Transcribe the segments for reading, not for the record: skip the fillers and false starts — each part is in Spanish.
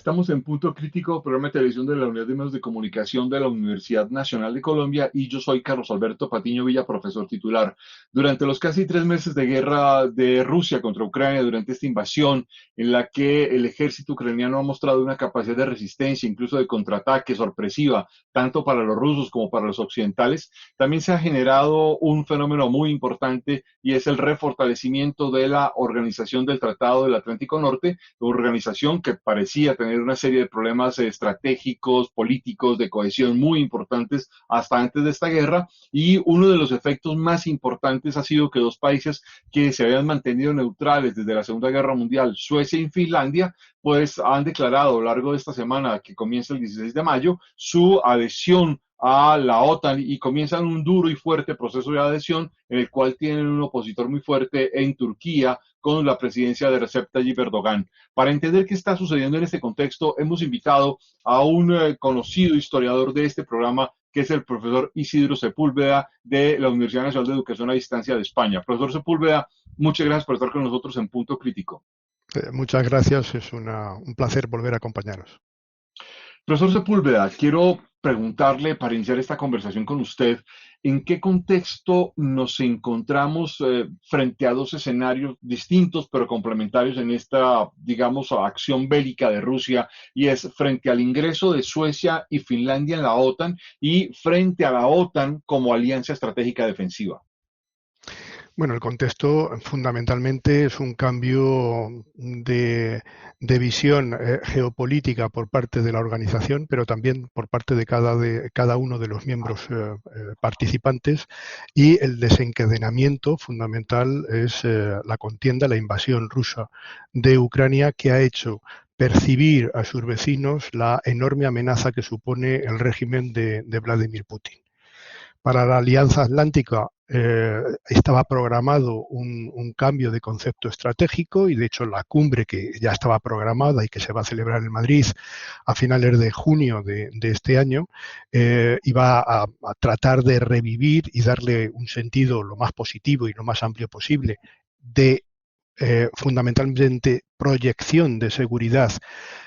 Estamos en Punto Crítico, programa de televisión de la Unidad de Medios de Comunicación de la Universidad Nacional de Colombia, y yo soy Carlos Alberto Patiño Villa, profesor titular. Durante los casi 3 meses de guerra de Rusia contra Ucrania, durante esta invasión en la que el ejército ucraniano ha mostrado una capacidad de resistencia, incluso de contraataque sorpresiva, tanto para los rusos como para los occidentales, también se ha generado un fenómeno muy importante y es el refortalecimiento de la Organización del Tratado del Atlántico Norte, organización que parecía tener una serie de problemas estratégicos, políticos, de cohesión muy importantes hasta antes de esta guerra, y uno de los efectos más importantes ha sido que dos países que se habían mantenido neutrales desde la Segunda Guerra Mundial, Suecia y Finlandia, pues han declarado a lo largo de esta semana, que comienza el 16 de mayo, su adhesión a la OTAN y comienzan un duro y fuerte proceso de adhesión en el cual tienen un opositor muy fuerte en Turquía con la presidencia de Recep Tayyip Erdogan. Para entender qué está sucediendo en este contexto, hemos invitado a un conocido historiador de este programa, que es el profesor Isidro Sepúlveda de la Universidad Nacional de Educación a Distancia de España. Profesor Sepúlveda, muchas gracias por estar con nosotros en Punto Crítico. Muchas gracias, es un placer volver a acompañaros. Profesor Sepúlveda, quiero preguntarle para iniciar esta conversación con usted, ¿en qué contexto nos encontramos frente a dos escenarios distintos pero complementarios en esta, digamos, acción bélica de Rusia? Y es frente al ingreso de Suecia y Finlandia en la OTAN y frente a la OTAN como alianza estratégica defensiva. Bueno, el contexto fundamentalmente es un cambio de visión geopolítica por parte de la organización, pero también por parte de cada uno de los miembros participantes, y el desencadenamiento fundamental es la contienda, la invasión rusa de Ucrania, que ha hecho percibir a sus vecinos la enorme amenaza que supone el régimen de Vladimir Putin. Para la Alianza Atlántica estaba programado un cambio de concepto estratégico, y de hecho la cumbre que ya estaba programada y que se va a celebrar en Madrid a finales de junio de este año iba a tratar de revivir y darle un sentido lo más positivo y lo más amplio posible de fundamentalmente proyección de seguridad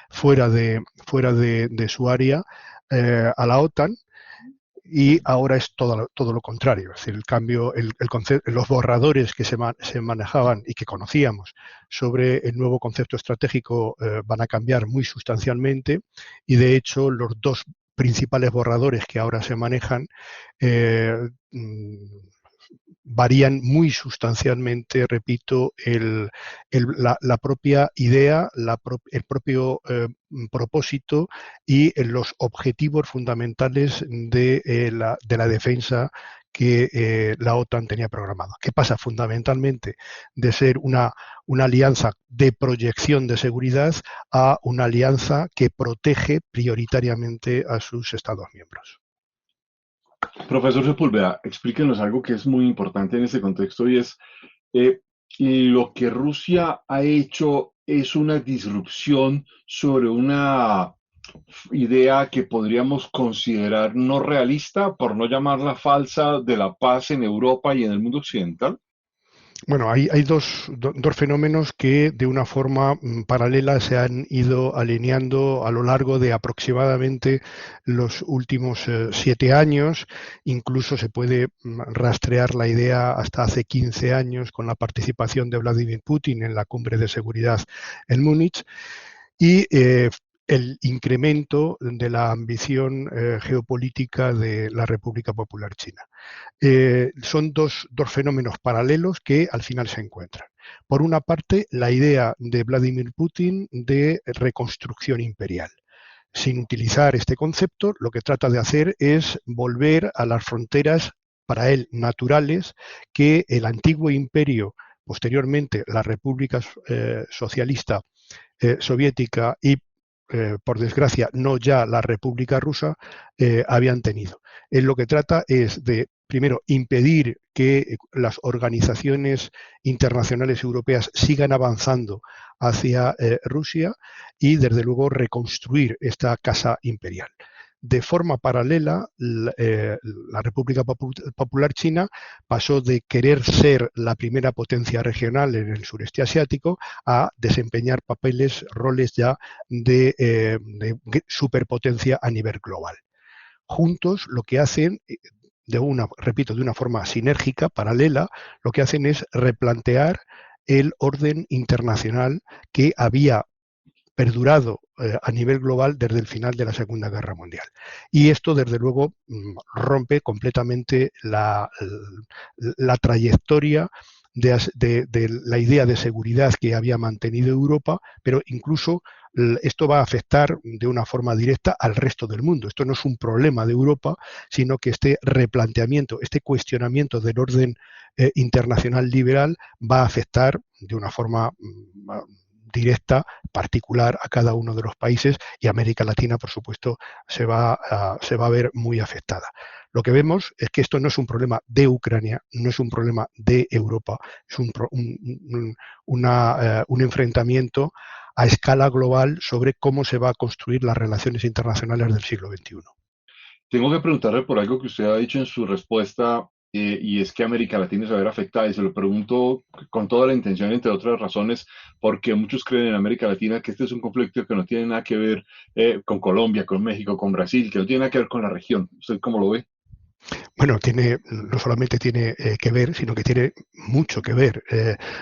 fuera de su área a la OTAN. Y ahora es todo lo contrario, es decir, el cambio, los borradores que se manejaban y que conocíamos sobre el nuevo concepto estratégico van a cambiar muy sustancialmente, y de hecho los dos principales borradores que ahora se manejan eh, varían muy sustancialmente, repito, la propia idea, el propio propósito y los objetivos fundamentales de la defensa que la OTAN tenía programado. ¿Qué pasa? Fundamentalmente de ser una alianza de proyección de seguridad a una alianza que protege prioritariamente a sus Estados miembros. Profesor Sepúlveda, explíquenos algo que es muy importante en este contexto, y es eh, lo que Rusia ha hecho es una disrupción sobre una idea que podríamos considerar no realista, por no llamarla falsa, de la paz en Europa y en el mundo occidental. Bueno, hay dos fenómenos que de una forma paralela se han ido alineando a lo largo de aproximadamente los últimos 7 años. Incluso se puede rastrear la idea hasta hace 15 años con la participación de Vladimir Putin en la cumbre de seguridad en Múnich. Y el incremento de la ambición geopolítica de la República Popular China. Son dos fenómenos paralelos que al final se encuentran. Por una parte, la idea de Vladimir Putin de reconstrucción imperial. Sin utilizar este concepto, lo que trata de hacer es volver a las fronteras, para él, naturales, que el antiguo imperio, posteriormente la República Socialista Soviética y por desgracia, no ya la República Rusa, habían tenido. Él lo que trata es de, primero, impedir que las organizaciones internacionales europeas sigan avanzando hacia Rusia, y, desde luego, reconstruir esta casa imperial. De forma paralela, la República Popular China pasó de querer ser la primera potencia regional en el sureste asiático a desempeñar roles ya de superpotencia a nivel global. Juntos lo que hacen, repito, de una forma sinérgica, paralela, lo que hacen es replantear el orden internacional que había perdurado a nivel global desde el final de la Segunda Guerra Mundial. Y esto, desde luego, rompe completamente la trayectoria de la idea de seguridad que había mantenido Europa, pero incluso esto va a afectar de una forma directa al resto del mundo. Esto no es un problema de Europa, sino que este replanteamiento, este cuestionamiento del orden internacional liberal va a afectar de una forma directa, particular a cada uno de los países, y América Latina, por supuesto, se va a ver muy afectada. Lo que vemos es que esto no es un problema de Ucrania, no es un problema de Europa, es un enfrentamiento a escala global sobre cómo se va a construir las relaciones internacionales del siglo XXI. Tengo que preguntarle por algo que usted ha dicho en su respuesta, y es que América Latina se va a ver afectada, y se lo pregunto con toda la intención, entre otras razones, porque muchos creen en América Latina que este es un conflicto que no tiene nada que ver con Colombia, con México, con Brasil, que no tiene nada que ver con la región. ¿Usted cómo lo ve? Bueno, no solamente tiene que ver, sino que tiene mucho que ver.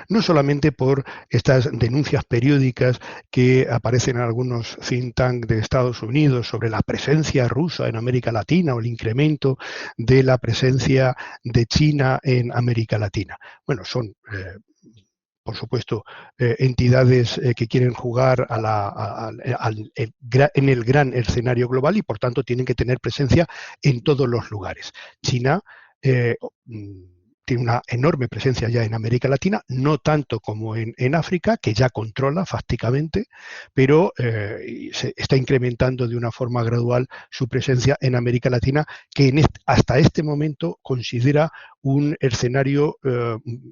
No solamente por estas denuncias periódicas que aparecen en algunos think tanks de Estados Unidos sobre la presencia rusa en América Latina o el incremento de la presencia de China en América Latina. Bueno, son por supuesto, entidades que quieren jugar en el gran escenario global y, por tanto, tienen que tener presencia en todos los lugares. China tiene una enorme presencia ya en América Latina, no tanto como en África, que ya controla fácticamente, pero se está incrementando de una forma gradual su presencia en América Latina, que hasta este momento considera un escenario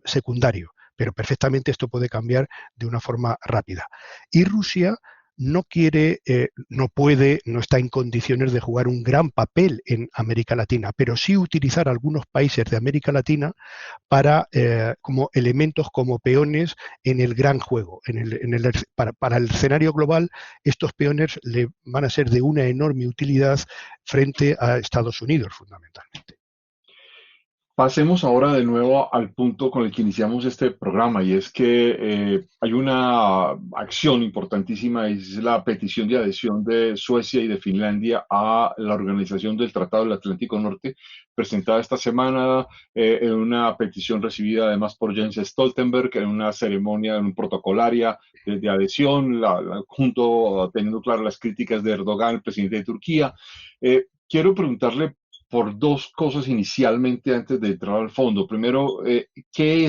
secundario. Pero perfectamente esto puede cambiar de una forma rápida. Y Rusia no quiere, no puede, no está en condiciones de jugar un gran papel en América Latina, pero sí utilizar algunos países de América Latina como elementos, como peones en el gran juego. Para el escenario global, estos peones le van a ser de una enorme utilidad frente a Estados Unidos, fundamentalmente. Pasemos ahora de nuevo al punto con el que iniciamos este programa, y es que hay una acción importantísima, y es la petición de adhesión de Suecia y de Finlandia a la Organización del Tratado del Atlántico Norte, presentada esta semana en una petición recibida además por Jens Stoltenberg en una ceremonia, en un protocolaria de adhesión, junto teniendo claras las críticas de Erdogan, el presidente de Turquía. Quiero preguntarle por dos cosas inicialmente antes de entrar al fondo. Primero, en qué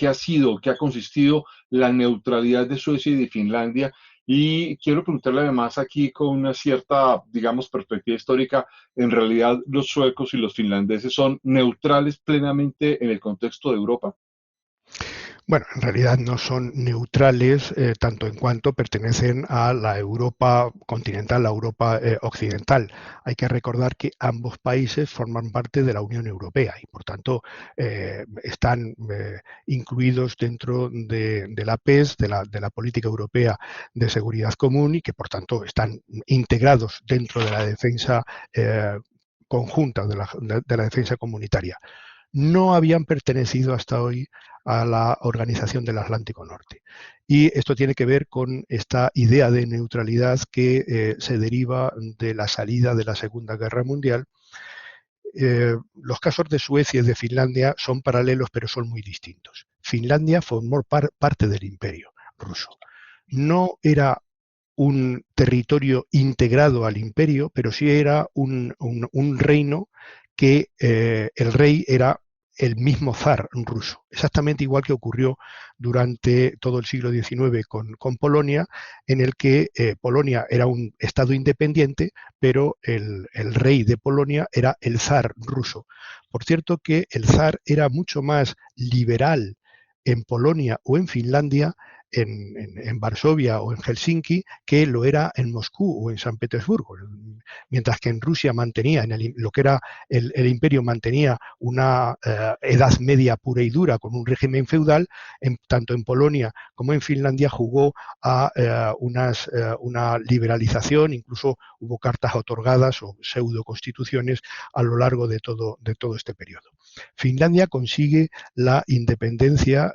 ha sido, qué ha consistido la neutralidad de Suecia y de Finlandia? Y quiero preguntarle además aquí con una cierta, digamos, perspectiva histórica, ¿en realidad los suecos y los finlandeses son neutrales plenamente en el contexto de Europa? Bueno, en realidad no son neutrales tanto en cuanto pertenecen a la Europa continental, la Europa occidental. Hay que recordar que ambos países forman parte de la Unión Europea y, por tanto, están incluidos dentro de la PES, de la Política Europea de Seguridad Común, y que, por tanto, están integrados dentro de la defensa conjunta, de la defensa comunitaria. No habían pertenecido hasta hoy a la Organización del Atlántico Norte. Y esto tiene que ver con esta idea de neutralidad que se deriva de la salida de la Segunda Guerra Mundial. Los casos de Suecia y de Finlandia son paralelos, pero son muy distintos. Finlandia formó parte del Imperio ruso. No era un territorio integrado al imperio, pero sí era un reino que el rey era el mismo zar ruso, exactamente igual que ocurrió durante todo el siglo XIX con Polonia, en el que Polonia era un estado independiente, pero el rey de Polonia era el zar ruso. Por cierto que el zar era mucho más liberal en Polonia o en Finlandia en Varsovia o en Helsinki que lo era en Moscú o en San Petersburgo. Mientras que en Rusia mantenía, lo que era el imperio mantenía una edad media pura y dura con un régimen feudal, tanto en Polonia como en Finlandia jugó a una liberalización, incluso hubo cartas otorgadas o pseudo constituciones a lo largo de todo este periodo. Finlandia consigue la independencia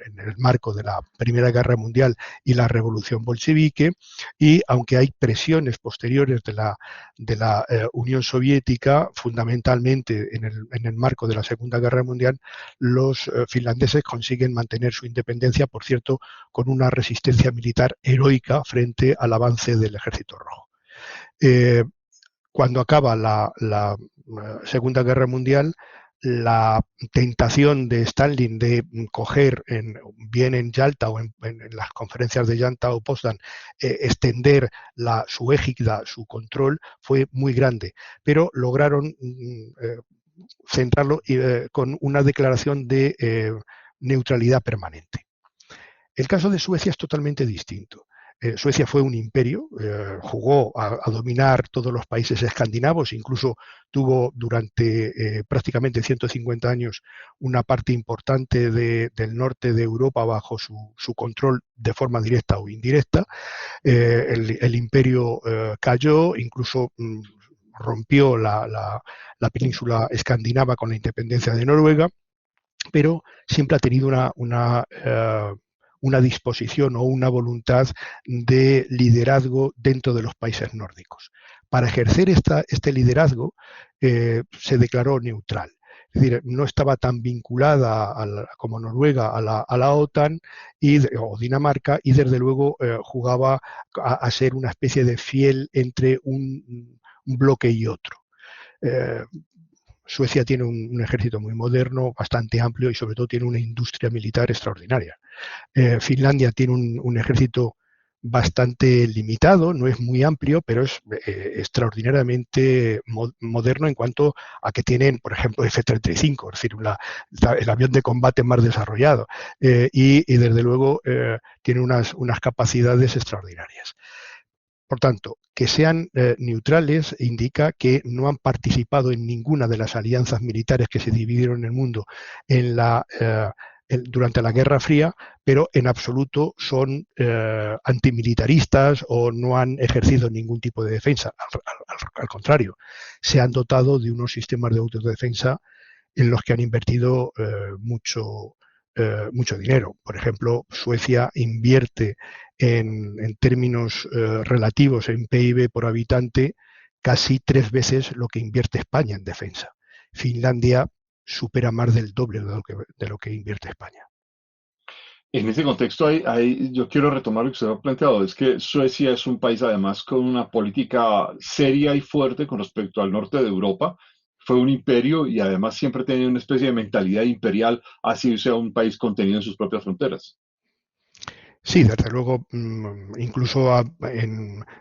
en el marco de la Primera Guerra Mundial y la Revolución Bolchevique, y aunque hay presiones posteriores de la Unión Soviética, fundamentalmente en el marco de la Segunda Guerra Mundial, los finlandeses consiguen mantener su independencia, por cierto, con una resistencia militar heroica frente al avance del Ejército Rojo. Cuando acaba la Segunda Guerra Mundial, la tentación de Stalin de coger, bien en Yalta o en las conferencias de Yalta o Potsdam, extender su égida, su control, fue muy grande, pero lograron centrarlo con una declaración de neutralidad permanente. El caso de Suecia es totalmente distinto. Suecia fue un imperio, jugó a dominar todos los países escandinavos, incluso tuvo durante prácticamente 150 años una parte importante del norte de Europa bajo su control de forma directa o indirecta. El imperio cayó, incluso rompió la península escandinava con la independencia de Noruega, pero siempre ha tenido una disposición o una voluntad de liderazgo dentro de los países nórdicos. Para ejercer este liderazgo se declaró neutral. Es decir, no estaba tan vinculada como Noruega a la OTAN o Dinamarca, y desde luego jugaba a ser una especie de fiel entre un bloque y otro. Suecia tiene un ejército muy moderno, bastante amplio, y sobre todo tiene una industria militar extraordinaria. Finlandia tiene un ejército bastante limitado, no es muy amplio, pero es extraordinariamente moderno en cuanto a que tienen, por ejemplo, F-35, es decir, el avión de combate más desarrollado, y desde luego tiene unas capacidades extraordinarias. Por tanto, que sean neutrales indica que no han participado en ninguna de las alianzas militares que se dividieron en el mundo durante la Guerra Fría, pero en absoluto son antimilitaristas o no han ejercido ningún tipo de defensa. Al contrario, se han dotado de unos sistemas de autodefensa en los que han invertido mucho dinero. Por ejemplo, Suecia invierte en términos relativos en PIB por habitante casi 3 veces lo que invierte España en defensa. Finlandia supera más del doble de lo que invierte España. En ese contexto, yo quiero retomar lo que usted ha planteado, es que Suecia es un país además con una política seria y fuerte con respecto al norte de Europa. Fue un imperio y además siempre tenía una especie de mentalidad imperial, así sea un país contenido en sus propias fronteras. Sí, desde luego, incluso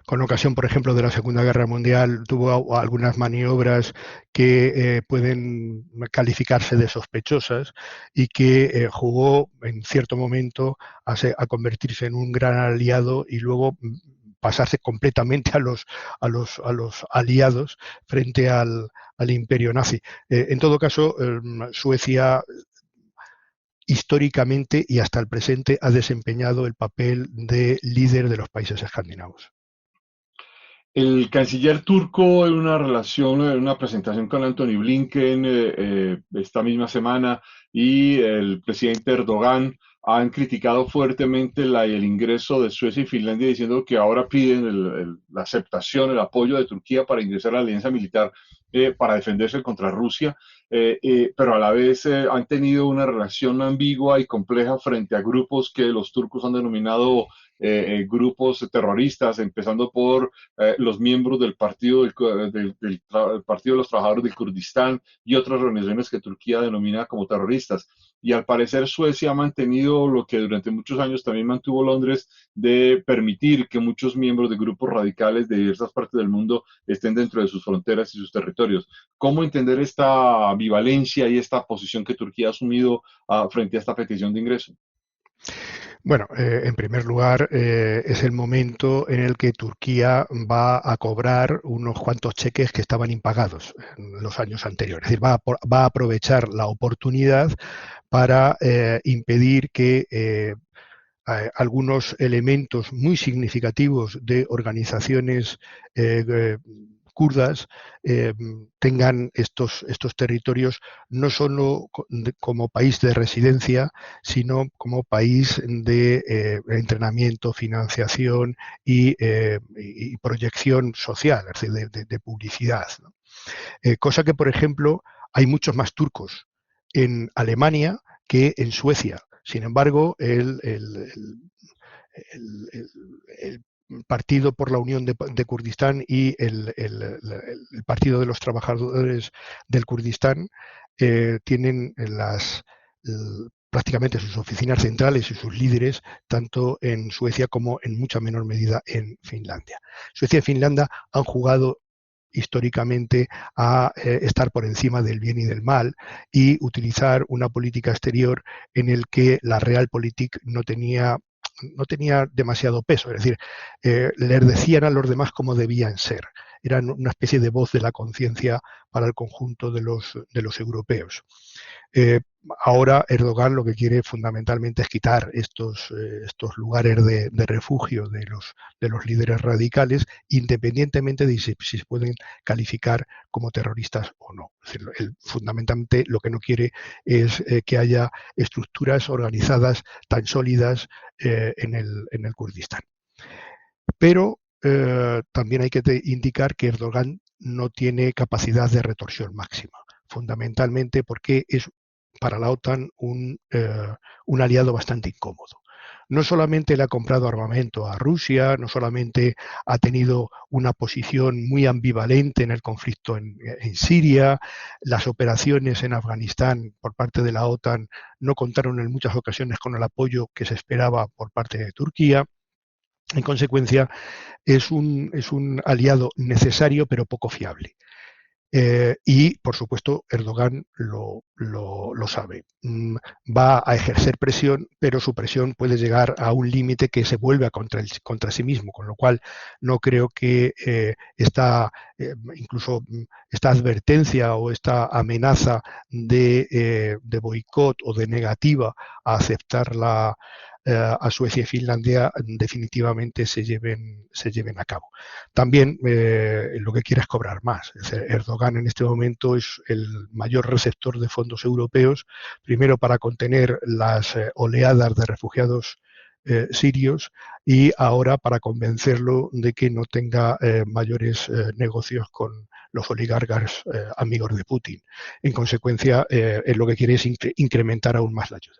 con ocasión, por ejemplo, de la Segunda Guerra Mundial, tuvo algunas maniobras que pueden calificarse de sospechosas, y que jugó en cierto momento a convertirse en un gran aliado y luego pasarse completamente a los aliados frente al imperio nazi. En todo caso, Suecia históricamente y hasta el presente ha desempeñado el papel de líder de los países escandinavos. El canciller turco en una relación, en una presentación con Anthony Blinken esta misma semana, y el presidente Erdogan han criticado fuertemente el ingreso de Suecia y Finlandia, diciendo que ahora piden la aceptación, el apoyo de Turquía para ingresar a la alianza militar para defenderse contra Rusia, pero a la vez han tenido una relación ambigua y compleja frente a grupos que los turcos han denominado grupos terroristas, empezando por los miembros del Partido de los Trabajadores del Kurdistán y otras organizaciones que Turquía denomina como terroristas. Y al parecer Suecia ha mantenido lo que durante muchos años también mantuvo Londres, de permitir que muchos miembros de grupos radicales de diversas partes del mundo estén dentro de sus fronteras y sus territorios. ¿Cómo entender esta ambivalencia y esta posición que Turquía ha asumido frente a esta petición de ingreso? Bueno, en primer lugar, es el momento en el que Turquía va a cobrar unos cuantos cheques que estaban impagados en los años anteriores. Es decir, va a aprovechar la oportunidad para impedir que algunos elementos muy significativos de organizaciones eh, kurdas tengan estos territorios no solo como país de residencia, sino como país de entrenamiento, financiación y proyección social, es decir, de publicidad, ¿no? Cosa que, por ejemplo, hay muchos más turcos en Alemania que en Suecia. Sin embargo, el- el Partido por la Unión de Kurdistán y el Partido de los Trabajadores del Kurdistán tienen prácticamente sus oficinas centrales y sus líderes tanto en Suecia como en mucha menor medida en Finlandia. Suecia y Finlandia han jugado históricamente a estar por encima del bien y del mal y utilizar una política exterior en el que la realpolitik no tenía demasiado peso, es decir, les decían a los demás cómo debían ser. Eran una especie de voz de la conciencia para el conjunto de los europeos. Eh, Ahora Erdogan lo que quiere fundamentalmente es quitar estos lugares de refugio de los líderes radicales, independientemente de si se pueden calificar como terroristas o no. Es decir, él fundamentalmente lo que no quiere es que haya estructuras organizadas tan sólidas en el Kurdistán. Pero también hay que indicar que Erdogan no tiene capacidad de retorsión máxima, fundamentalmente porque es para la OTAN un aliado bastante incómodo. No solamente le ha comprado armamento a Rusia, no solamente ha tenido una posición muy ambivalente en el conflicto en Siria, las operaciones en Afganistán por parte de la OTAN no contaron en muchas ocasiones con el apoyo que se esperaba por parte de Turquía. En consecuencia, es un aliado necesario pero poco fiable. Y, por supuesto, Erdogan lo sabe. Va a ejercer presión, pero su presión puede llegar a un límite que se vuelve contra sí mismo, con lo cual no creo que incluso esta advertencia o esta amenaza de boicot o de negativa a aceptar a Suecia y Finlandia definitivamente se lleven a cabo. También lo que quiere es cobrar más. Es decir, Erdogan en este momento es el mayor receptor de fondos europeos, primero para contener las oleadas de refugiados sirios y ahora para convencerlo de que no tenga mayores negocios con los oligarcas amigos de Putin. En consecuencia, él lo que quiere es incrementar aún más la ayuda.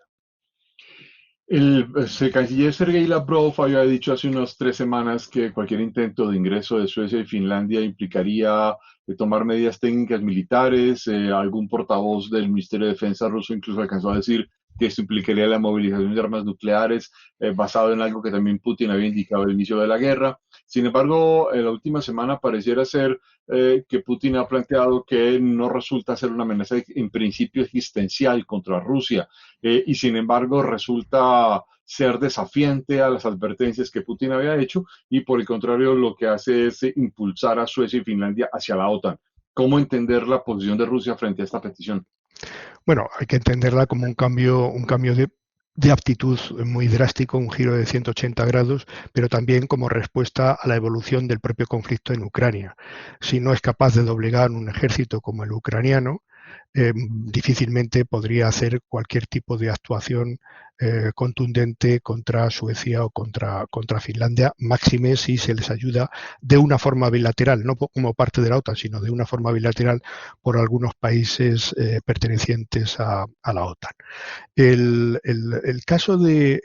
El canciller Sergei Lavrov había dicho hace unas 3 semanas que cualquier intento de ingreso de Suecia y Finlandia implicaría tomar medidas técnicas militares. Algún portavoz del Ministerio de Defensa ruso incluso alcanzó a decir que esto implicaría la movilización de armas nucleares, basado en algo que también Putin había indicado al inicio de la guerra. Sin embargo, en la última semana pareciera ser que Putin ha planteado que no resulta ser una amenaza en principio existencial contra Rusia, y sin embargo resulta ser desafiante a las advertencias que Putin había hecho y por el contrario lo que hace es impulsar a Suecia y Finlandia hacia la OTAN. ¿Cómo entender la posición de Rusia frente a esta petición? Bueno, hay que entenderla como un cambio de actitud muy drástico, un giro de 180 grados, pero también como respuesta a la evolución del propio conflicto en Ucrania. Si no es capaz de doblegar un ejército como el ucraniano, difícilmente podría hacer cualquier tipo de actuación contundente contra Suecia o contra Finlandia, máxime si se les ayuda de una forma bilateral, no como parte de la OTAN, sino de una forma bilateral por algunos países pertenecientes a la OTAN. El caso hay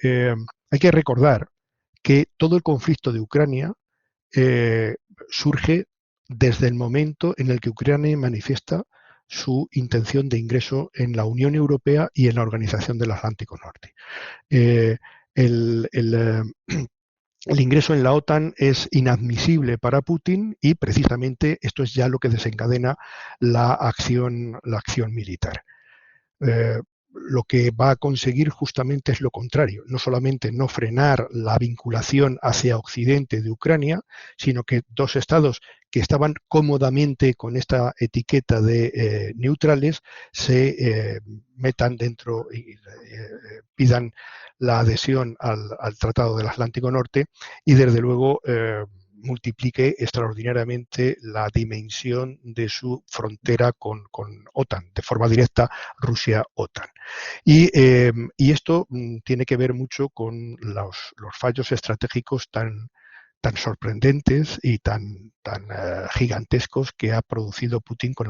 que recordar que todo el conflicto de Ucrania eh, surge desde el momento en el que Ucrania manifiesta su intención de ingreso en la Unión Europea y en la Organización del Atlántico Norte. Eh, el, el, eh, el ingreso en la OTAN es inadmisible para Putin y precisamente esto es ya lo que desencadena la acción militar. lo que va a conseguir justamente es lo contrario, no solamente no frenar la vinculación hacia Occidente de Ucrania, sino que dos estados que estaban cómodamente con esta etiqueta de neutrales se metan dentro y pidan la adhesión al Tratado del Atlántico Norte y desde luego multiplique extraordinariamente la dimensión de su frontera con OTAN, de forma directa Rusia-OTAN. Y esto tiene que ver mucho con los fallos estratégicos tan sorprendentes y tan gigantescos que ha producido Putin con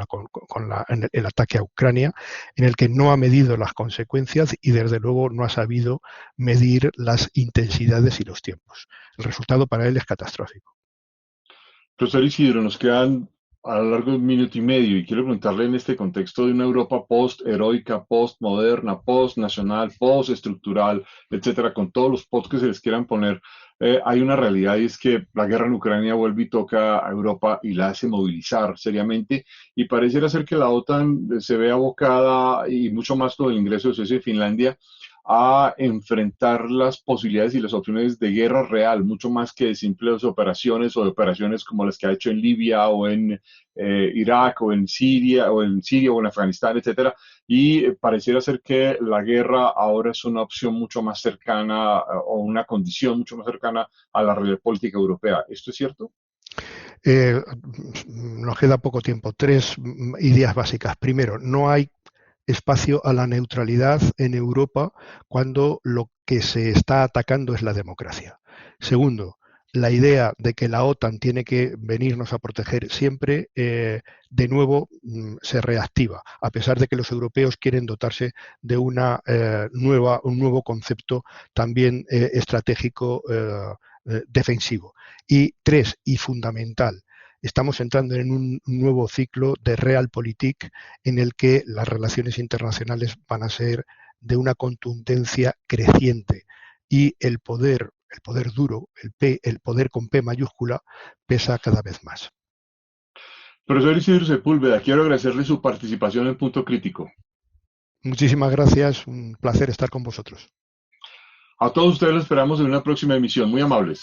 el ataque a Ucrania, en el que no ha medido las consecuencias y desde luego no ha sabido medir las intensidades y los tiempos. El resultado para él es catastrófico. Profesor Isidro, nos quedan a lo largo de un minuto y medio y quiero preguntarle en este contexto de una Europa post-heroica, post-moderna, post-nacional, post-estructural, etcétera, con todos los posts que se les quieran poner, hay una realidad y es que la guerra en Ucrania vuelve y toca a Europa y la hace movilizar seriamente y pareciera ser que la OTAN se ve abocada y mucho más con el ingreso de Suecia y Finlandia a enfrentar las posibilidades y las opciones de guerra real, mucho más que de simples operaciones o de operaciones como las que ha hecho en Libia o en Irak o en Siria o en Afganistán, etcétera. Y pareciera ser que la guerra ahora es una opción mucho más cercana o una condición mucho más cercana a la realidad política europea. ¿Esto es cierto? Eh, Nos queda poco tiempo. Tres ideas básicas. Primero, no hay espacio a la neutralidad en Europa cuando lo que se está atacando es la democracia. Segundo, la idea de que la OTAN tiene que venirnos a proteger siempre, de nuevo se reactiva, a pesar de que los europeos quieren dotarse de un nuevo concepto también estratégico defensivo. Y tres, y fundamental, estamos entrando en un nuevo ciclo de realpolitik en el que las relaciones internacionales van a ser de una contundencia creciente y el poder duro, el poder con P mayúscula, pesa cada vez más. Profesor Isidro Sepúlveda, quiero agradecerle su participación en Punto Crítico. Muchísimas gracias, un placer estar con vosotros. A todos ustedes los esperamos en una próxima emisión. Muy amables.